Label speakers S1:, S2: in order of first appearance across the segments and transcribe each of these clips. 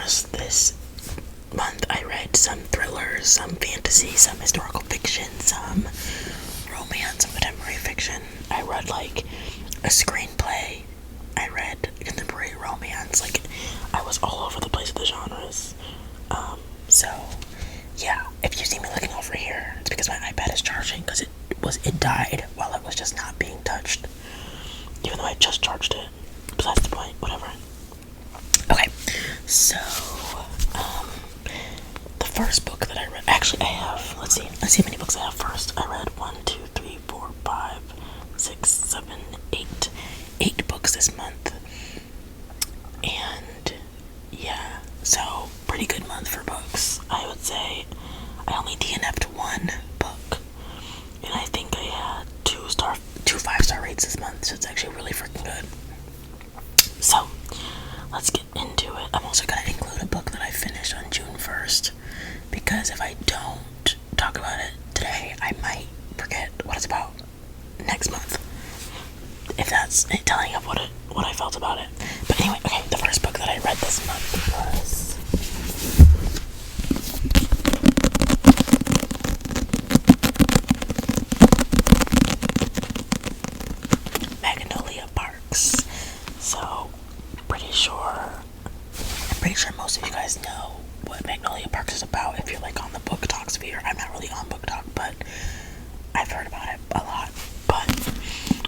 S1: genres this month. I read some thrillers, some fantasy, some historical fiction, some romance, some contemporary fiction. I read like a screenplay. I read contemporary romance. Like, I was all over the place with the genres. So yeah, if you see me looking over here, it's because my iPad is charging, because it died while it was just not being touched, even though I just charged it. Besides the point, whatever. Okay, so the first book that I read, actually I have, let's see how many books I have first. I read 1, 2, 3, 4, 5, 6, 7, 8 books this month, and yeah, so pretty good month for books. I would say I only DNF'd one book, and I think I had two 5-star rates this month, so it's actually really freaking good. So let's get into it. I'm also going to include a book that I finished on June 1st, because if I don't talk about it today, I might forget what it's about next month, if that's telling of what I felt about it. But anyway, okay, the first book that I read this month was Magnolia Parks. So I'm pretty sure most of you guys know what Magnolia Parks is about if you're like on the book talk sphere. I'm not really on book talk, but I've heard about it a lot. But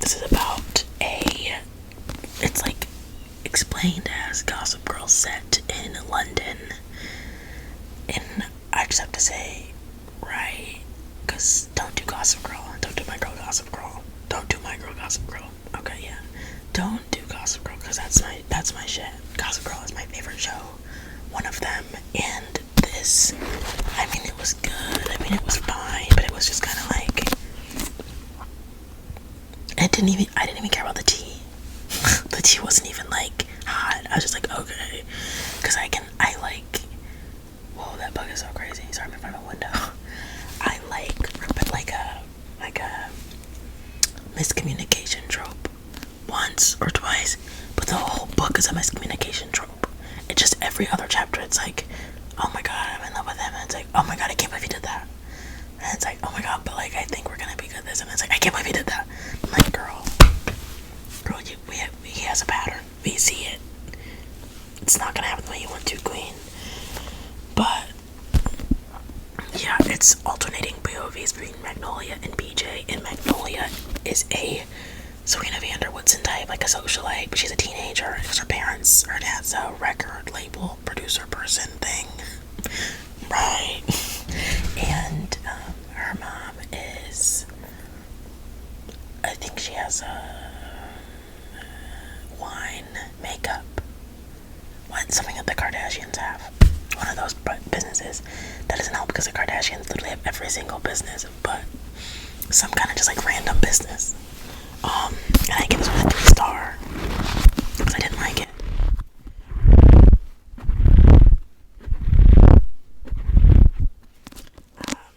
S1: this is about it's like explained as Gossip Girl set in London, and I just have to say, right, because don't do Gossip Girl, don't do my girl Gossip Girl, don't do my girl Gossip Girl. Okay, yeah, don't do Gossip Girl, because that's my shit. Gossip Girl is my favorite show, one of them, and this, I mean, it was good, I mean, it was fine, but it was just kind of like, I didn't even care about the tea. The tea wasn't even like hot. I was just like, okay, because whoa, that bug is so crazy. Sorry, I'm in front of a window. I like a miscommunication trope once or twice, but the whole book is a miscommunication trope. It's just every other chapter, it's like, oh my god, I'm in love with him, and it's like, oh my god, I can't believe he did that. And it's like, oh my god, but like, I think we're gonna be good at this, and it's like, I can't believe he did that. I'm like, girl, he has a pattern. We see it. It's not gonna happen the way you want to, queen. But yeah, it's alternating POVs between Magnolia and BJ, and Magnolia is a Serena Vanderwoodson type, like a socialite, but she's a teenager because her dad's a record label producer person thing, right? And her mom is, I think she has a wine, makeup, something that the Kardashians have. One of those businesses. That doesn't help because the Kardashians literally have every single business, but some kind of just like random business. And I give this one a 3-star because I didn't like it.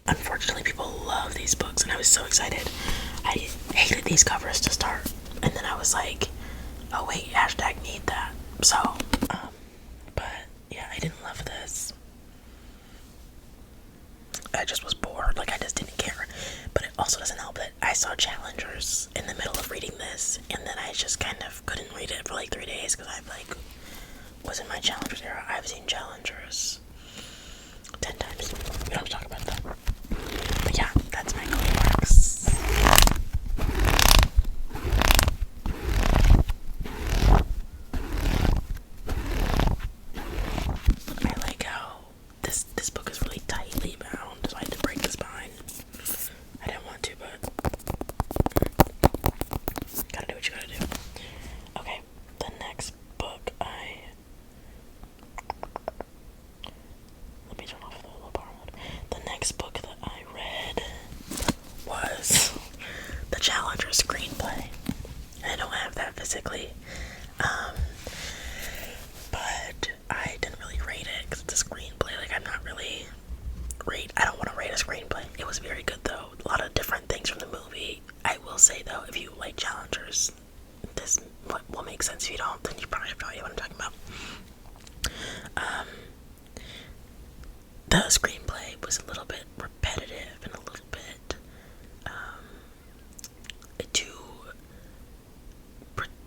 S1: Unfortunately, people love these books, and I was so excited. I hated these covers to start, and then I was like, oh wait, # need that. So, but yeah, I didn't love this. I just was bored, like I just didn't care. But it also doesn't help that I saw Challengers in the middle of reading this, and then I just kind of couldn't read it for like 3 days because I was in my Challengers era. I've seen Challengers 10 times. We don't have to talk about that. But yeah, that's my Magnolia Parks. I like how this book is really tightly bound, so I had to break the spine. I didn't want to, but gotta do what you gotta do. Okay, the next book let me turn off the little bar mode. The next book that I read was the Challenger screenplay. I don't have that physically, but I didn't really rate it because it's a screenplay. Like, I don't want to rate a screenplay. It was very good though. A lot of different things from the movie. I will say though, if you like Challengers, this will make sense. If you don't, then you probably have no idea what I'm talking about. the screenplay was a little bit repetitive and a little bit too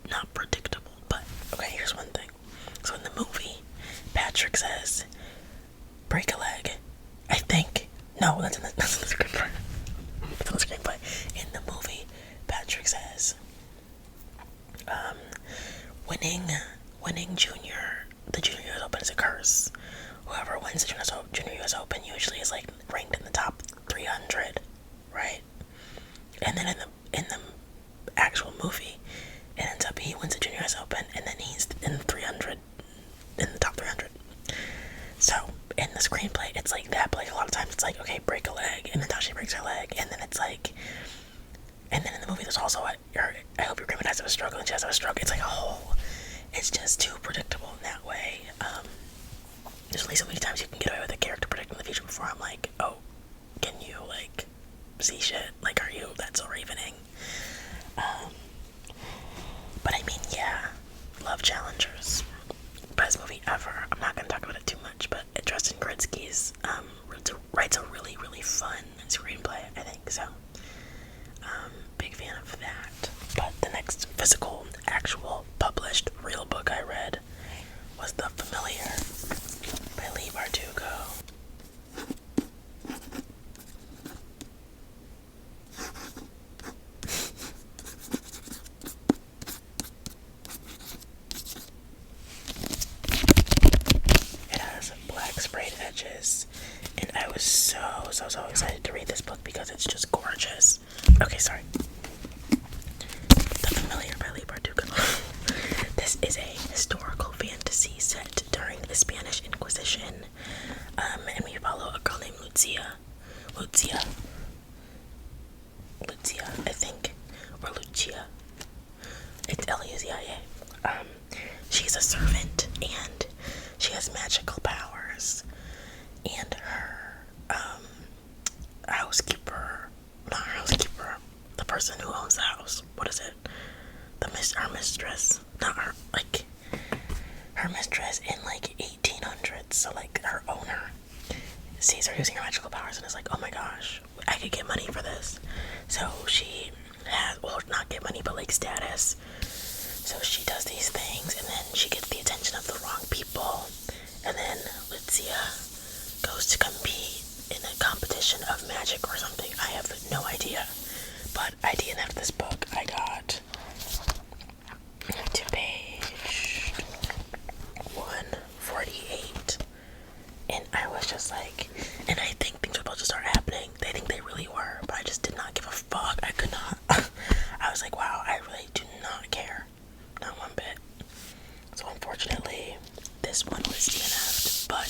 S1: not predictable. But okay, here's one thing. So in the movie, Patrick says, "Break a leg." I think no, that's in the screenplay. That's in the screenplay. In the movie, Patrick says, winning the junior US Open is a curse. Whoever wins the junior US Open usually is like ranked in the top 300, right? And then in the actual movie, it ends up he wins the junior US Open, and then he's in the top 300. So in the screenplay, it's like that, but like a lot of times it's like, okay, break a leg, and then Tashi breaks her leg, and then it's like, and then in the movie there's also I hope your grandma dies of a stroke, and she has a stroke. It's like a whole, it's just too predictable in that way. There's only so many times you can get away with a character predicting the future before I'm like, oh, can you like see shit? Like, are you that so ravening? But I mean, yeah, love Challengers. Best movie ever. I'm not gonna talk about it too much, but Justin Kuritzkes writes a really, really fun screenplay, I think, so big fan of that. But the next physical, actual, published, real book I read was The Familiar by Leigh Bardugo. It has black sprayed edges, and I was so excited to read this book because it's just gorgeous. Okay, sorry. The Familiar by Leigh Bardugo. This is a historical fantasy set during the Spanish Inquisition, and we follow a girl named Lucia, I think, or Lucia. It's L-U-Z-I-A. She's a servant, and she has magical powers, and her the person who owns the house, what is it? Her mistress, not her, like, her mistress in like 1800s, so like her owner sees her using her magical powers and is like, oh my gosh, I could get money for this. So she has, well, not get money, but like status. So she does these things, and then she gets the attention of the wrong people, and then Lucia goes to compete in a competition of magic or something. I have no idea, but I DNF'd this book. I got to page 148, and I was just like, and I think things were supposed to start happening. They think they really were, but I just did not give a fuck. I could not. I was like, wow, I really do not care. Not one bit. So unfortunately, this one was DNF'd, but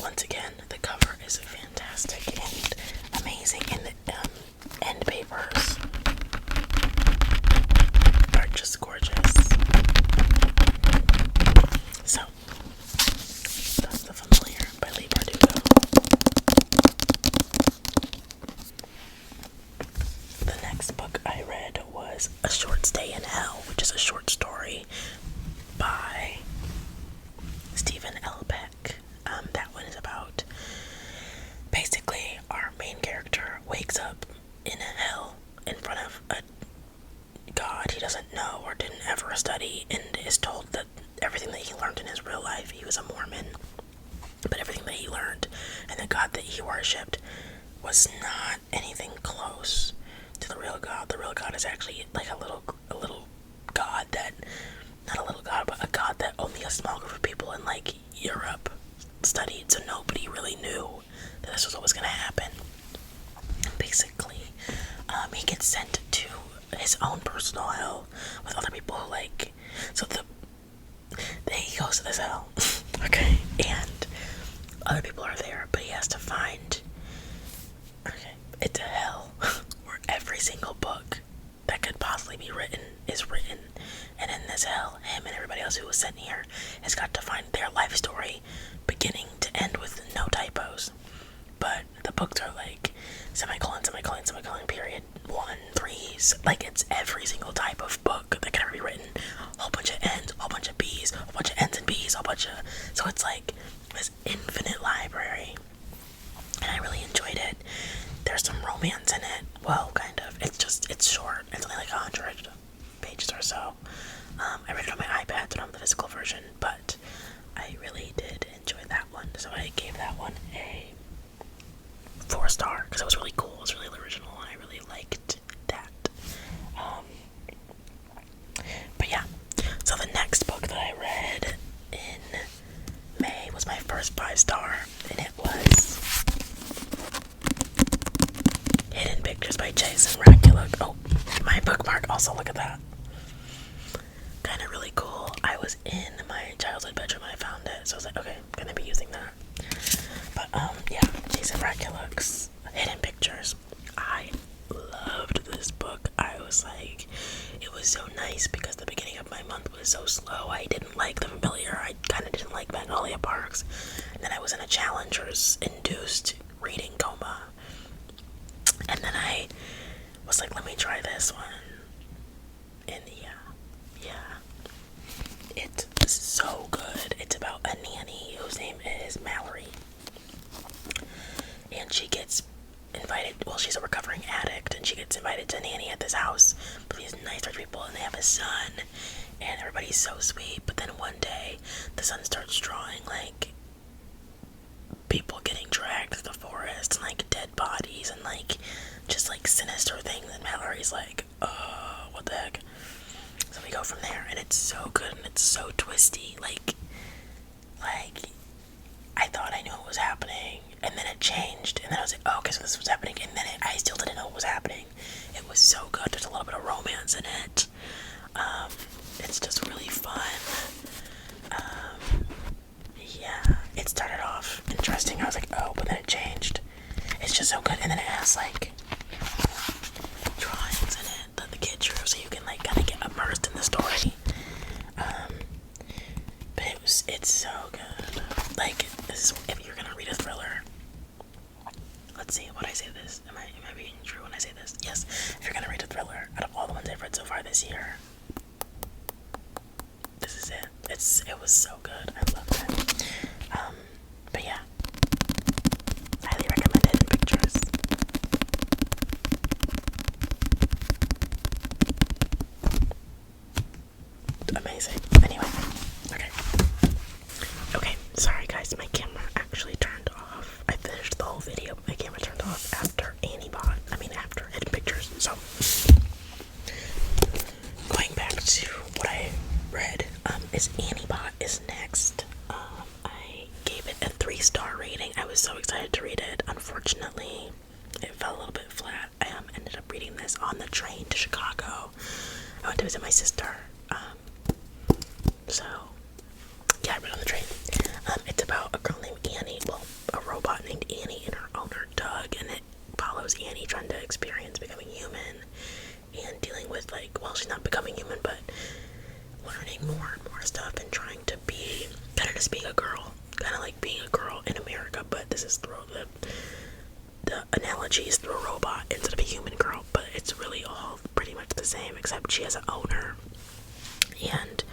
S1: once again, the cover is fantastic and amazing, and the end papers are just gorgeous. So, that's The Familiar by Leigh Bardugo. The next book I read was A Short Stay in Hell, which is a short story by Stephen L. Peck. That one is about, basically, our main character wakes up in hell in front of a god he doesn't know or didn't ever study, and is told that everything that he learned in his real life, he was a Mormon, but everything that he learned and the god that he worshipped was not anything close to the real god. The real god is actually like a little god that, not a little god, but a god that only a small group of people in like Europe studied, so nobody really knew that this was what was going to happen. And basically, he gets sent to his own personal hell with other people who like, so he goes to this hell, okay, and other people are there, but he has to find, okay, it's a hell where every single book that could possibly be written is written, and in this hell, him and everybody else who was sent here has got to find their life story beginning to end with no typos. But the books are like semicolon, period, 1, 3s, like it's every single type of book that can ever be written. A whole bunch of N's, a whole bunch of B's, a whole bunch of N's and B's, a whole bunch of, so it's like this infinite library version, but I really did enjoy that one, so I gave that one a 4-star because it was really cool. It was really original, and I really liked that. But yeah, so the next book that I read in May was my first 5-star, and it was Hidden Pictures by Jessa and Rekulak. Oh, my bookmark also, look at that. Kind of really cool. I was in my childhood bedroom when I found it, so I was like, okay, I'm gonna be using that. But yeah, Jessa and Rekulak's Hidden Pictures. I loved this book. I was like, it was so nice because the beginning of my month was so slow. I didn't like The Familiar. I kind of didn't like Magnolia Parks. And then I was in a Challengers-induced reading coma. And then I was like, let me try this one. And yeah. It's so good. It's about a nanny whose name is Mallory. And she gets invited, well, she's a recovering addict, and she gets invited to nanny at this house with these nice rich people, and they have a son, and everybody's so sweet. But then one day, the son starts drawing, like, people getting dragged through the forest, and, like, dead bodies, and, like, just, like, sinister things, and Mallory's like, what the heck? So we go from there, and it's so good, and it's so twisty, like, I thought I knew what was happening, and then it changed, and then I was like, oh, okay, so this was happening, and then I still didn't know what was happening. It was so good. There's a little bit of romance in it. It's just really fun. Yeah, it started off interesting. I was like, oh, but then it changed. It's just so good, and then it has, like, drawings in it that the kid drew, so you can, like, kind of get immersed in the story. But it's so good. Like, this is, if you're gonna read a thriller, let's see, what I say this, am I being true when I say this? Yes, if you're gonna read a thriller, out of all the ones I've read so far this year, this is it. It was so good. I loved it. But yeah, highly recommend Hidden Pictures. Amazing. Anyway, okay, sorry guys, my camera actually turned off. I finished the whole video, but my camera turned off after after Hidden Pictures. So, going back to what I read, is Annie-Bot is next. I gave it a 3-star rating. I was so excited to read it. Unfortunately, it fell a little bit flat. I ended up reading this on the train to Chicago. I went to visit my sister. So, yeah, I read on the train. It's about a girl named Annie, well, a robot named Annie and her owner, Doug, and it follows Annie trying to experience becoming human and dealing with, like, well, she's not becoming human, but learning more and more stuff and trying to be, kind of just being a girl, kind of like being a girl in America, but this is through the analogies through a robot instead of a human girl, but it's really all pretty much the same, except she has an owner, and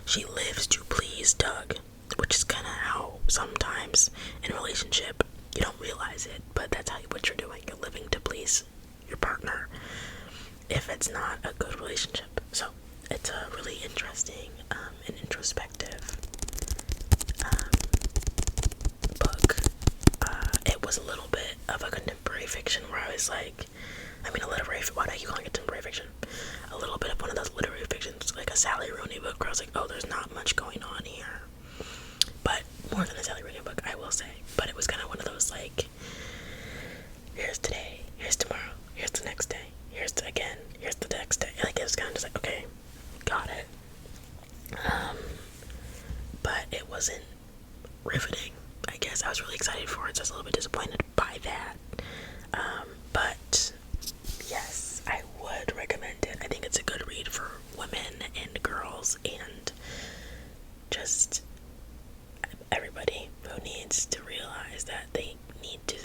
S1: she lives to please Doug, which is kind of how sometimes in a relationship you don't realize it, but that's what you're doing. You're living to please your partner if it's not a good relationship. So it's a really interesting and introspective book. It was a little bit of a contemporary fiction where I was like, why are you calling it contemporary fiction? A little bit of one of those literary fictions, like a Sally Rooney book, where I was like, oh, there's not much going on here. But more than a Sally Rooney book, I will say. But it was kind of one of those, like, here's today, here's tomorrow, here's the next day, here's the next day. Like, it was kind of just like, okay, got it. But it wasn't riveting, I guess. I was really excited for it, so I was a little bit disappointed by that. But yes, I would recommend it. I think it's a good read for women and girls and just everybody who needs to realize that they need to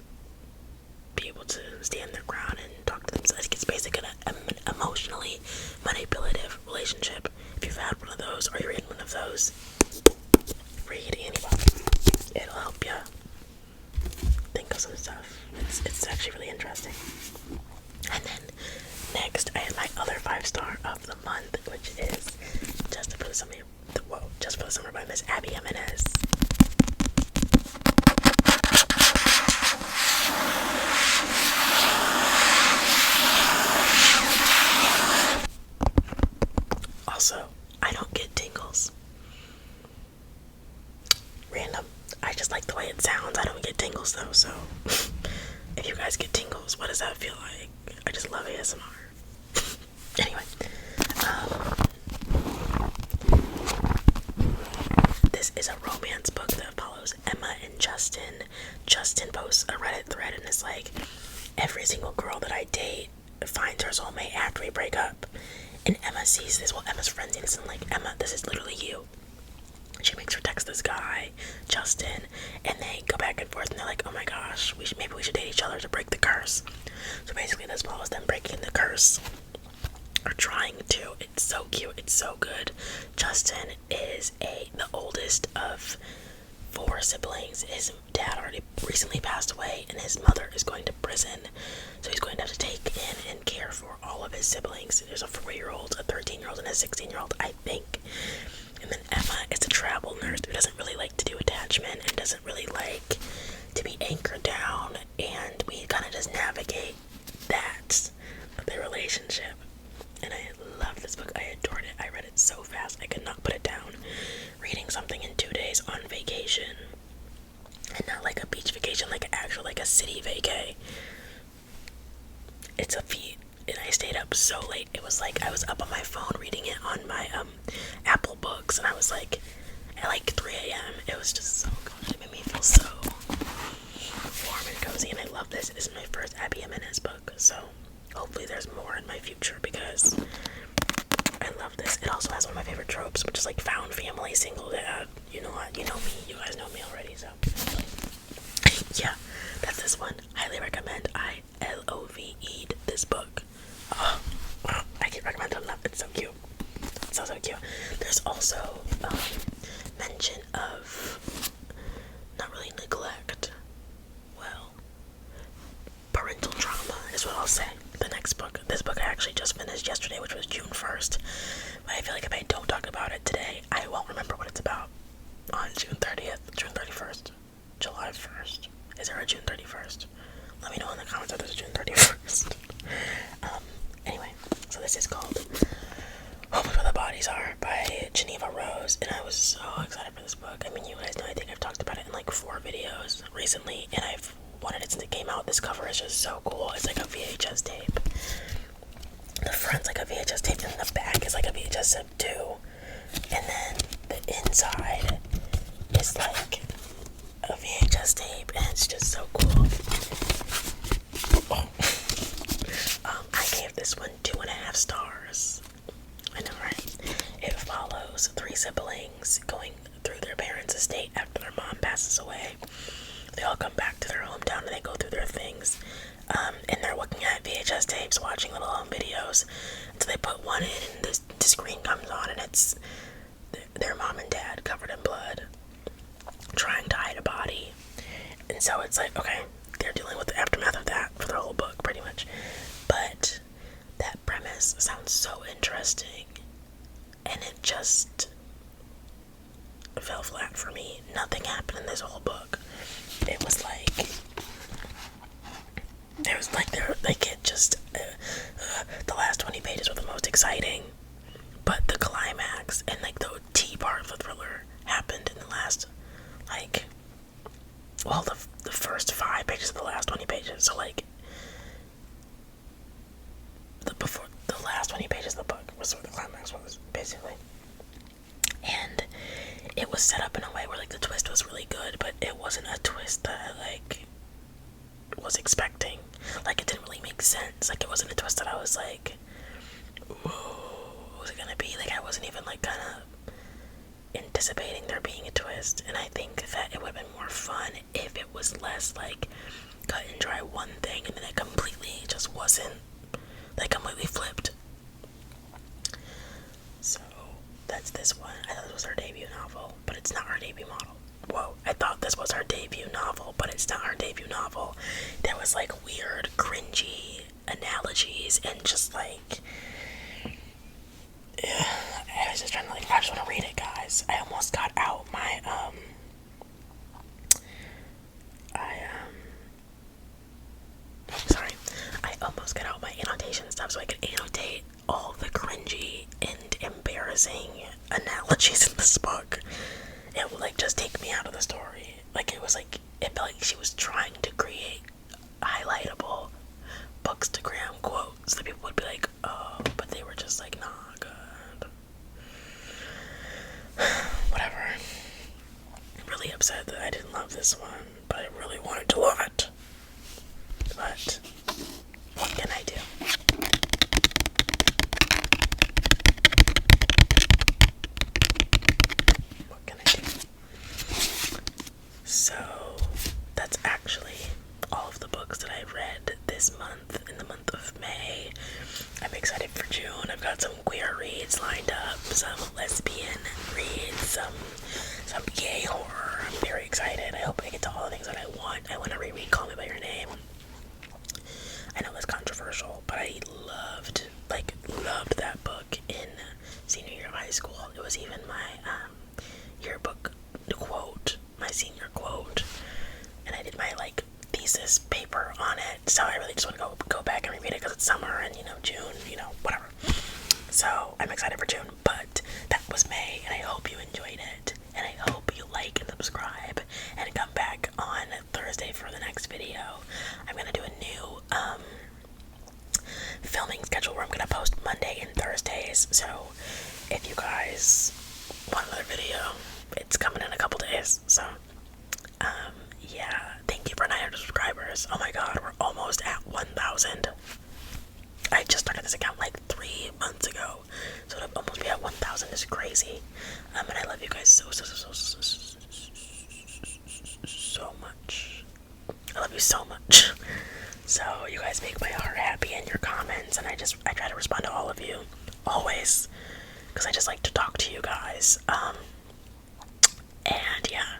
S1: be able to stand their ground and talk to themselves. It's basically an emotionally manipulative relationship. If you've had one of those or you're in one of those, read Annie-Bot. It'll help you think of some stuff. It's actually really interesting. And then Next, I have my other 5-star of the month, which is Just Stars for the Summer by Miss Abby Jimenez. Also, I don't get tingles. Random. I just like the way it sounds. I don't get tingles though, so if you guys get tingles, what does that feel like? I just love ASMR. Anyway, this is a romance book that follows Emma and Justin. Justin posts a Reddit thread and it's like, every single girl that I date finds her soulmate after we break up. And Emma sees this. Well, Emma's friends and like, Emma, this is literally you. She makes her text this guy, Justin, and they go back and forth and they're like, oh my gosh, maybe we should date each other to break the curse. So basically this follows them breaking the curse. Or trying to. It's so cute. It's so good. Justin is the oldest of 4 siblings. His dad already recently passed away and his mother is going to prison. So he's going to have to take in and care for all of his siblings. There's a 4-year-old, a 13-year-old, and a 16-year-old, I think. And then Emma is a travel nurse who doesn't really like to do attachment and doesn't really like to be anchored down. And we kind of just navigate that, their relationship. And I love this book. I adored it. I read it so fast. I could not put it down. Reading something in 2 days on vacation. And not like a beach vacation, like like a city vacay. It's a feat. And I stayed up so late. It was like I was up on my phone reading it on my Apple Books. And I was like, at like 3 a.m. It was just so good. It made me feel so warm and cozy. And I love this. This is my first Abby Jimenez book. So hopefully there's more in my future because I love this. It also has one of my favorite tropes, which is like found family, single dad. You know what? You know me. You guys know me already, so yeah, that's this one. Highly recommend. I LOVE'd this book. Oh, I can't recommend it enough. It's so cute. It's so cute. There's also mention of not really neglect. Well, parental trauma is what I'll say. The next book. This book I actually just finished yesterday, which was June 1st. But I feel like if I don't talk about it today, I won't remember what it's about on June 30th, June 31st, July 1st. Is there a June 31st? Let me know in the comments if there's a June 31st. Anyway, so this is called Home is Where the Bodies Are by Jeneva Rose, and I was so excited for this book. I mean, you guys know, I think I've talked about it in like 4 videos recently, and I've wanted it since it came out. This cover is just so cool. It's like a VHS tape. The front's like a VHS tape, and the back is like a VHS tape too. And then the inside is like a VHS tape, and it's just so cool. Oh. I gave this one 2.5 stars. I know, right? It follows 3 siblings going through their parents' estate after their mom passes away. They all come back to their hometown and they go through their things. And they're looking at VHS tapes, watching little home videos. So they put one in and the screen comes on and it's their mom and dad covered in blood, trying to hide a body. And so it's like, okay, they're dealing with the aftermath of that for the whole book, pretty much. But that premise sounds so interesting. And it just fell flat for me. Nothing happened in this whole book. It was like, the last 20 pages were the most exciting, but the climax and like the T part of the thriller happened in the last, the first 5 pages of the last 20 pages. So like, the last 20 pages of the book was what the climax was, basically. And it was set up in a way where like the twist was really good, but it wasn't a twist that I was expecting. Like, it didn't really make sense. Like, it wasn't a twist that I was like, whoa, what was it gonna be? Like, I wasn't even like kind of anticipating there being a twist. And I think that it would have been more fun if it was less like cut and dry one thing and then it completely just wasn't, like, completely flipped. So that's this one. I thought this was her debut novel, but it's not her debut model. Whoa, I thought this was her debut novel, but it's not her debut novel. There was like weird, cringy analogies and just like, I was just trying to I just want to read it, guys. I almost this book, it would like just take me out of the story. Like it was like, it felt like she was trying to create highlightable bookstagram quotes that people would be like, oh, but they were just like not good. Whatever. I'm really upset that I didn't love this one, but I really wanted to love it. But what can I do? What can I do? So that's actually all of the books that I've read this month, in the month of May. I'm excited for June. I've got some queer reads lined up, some lesbian reads, some gay horror. I'm very excited. I hope I get to all the things that I want. I want to reread Call Me By Your Name. I know that's controversial, but I loved that book in senior year of high school. It was even my yearbook quote, my senior quote, and I did my like thesis paper on it. So I really just want to go back and reread it because it's summer and June, whatever. So I'm excited for June, but that was May, and I hope you enjoyed it, and I hope you like and subscribe and come back on Thursday for the next video. I'm gonna do a new filming schedule where I'm gonna post Monday and Thursdays. So if you guys want another video, it's coming in a couple days. So yeah, thank you for 900 subscribers. Oh my god, we're almost at 1,000. I just started this account like 3 months ago, so to almost be at 1,000 is crazy. And I love you guys so much. I love you so much. So you guys make my heart happy in your comments, and I try to respond to all of you always, because I just like to talk to you guys. And yeah,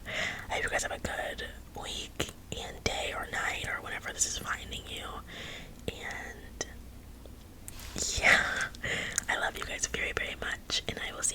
S1: I hope you guys have a good week and day or night or whenever this is finding you. And yeah, I love you guys very, very much, and I will see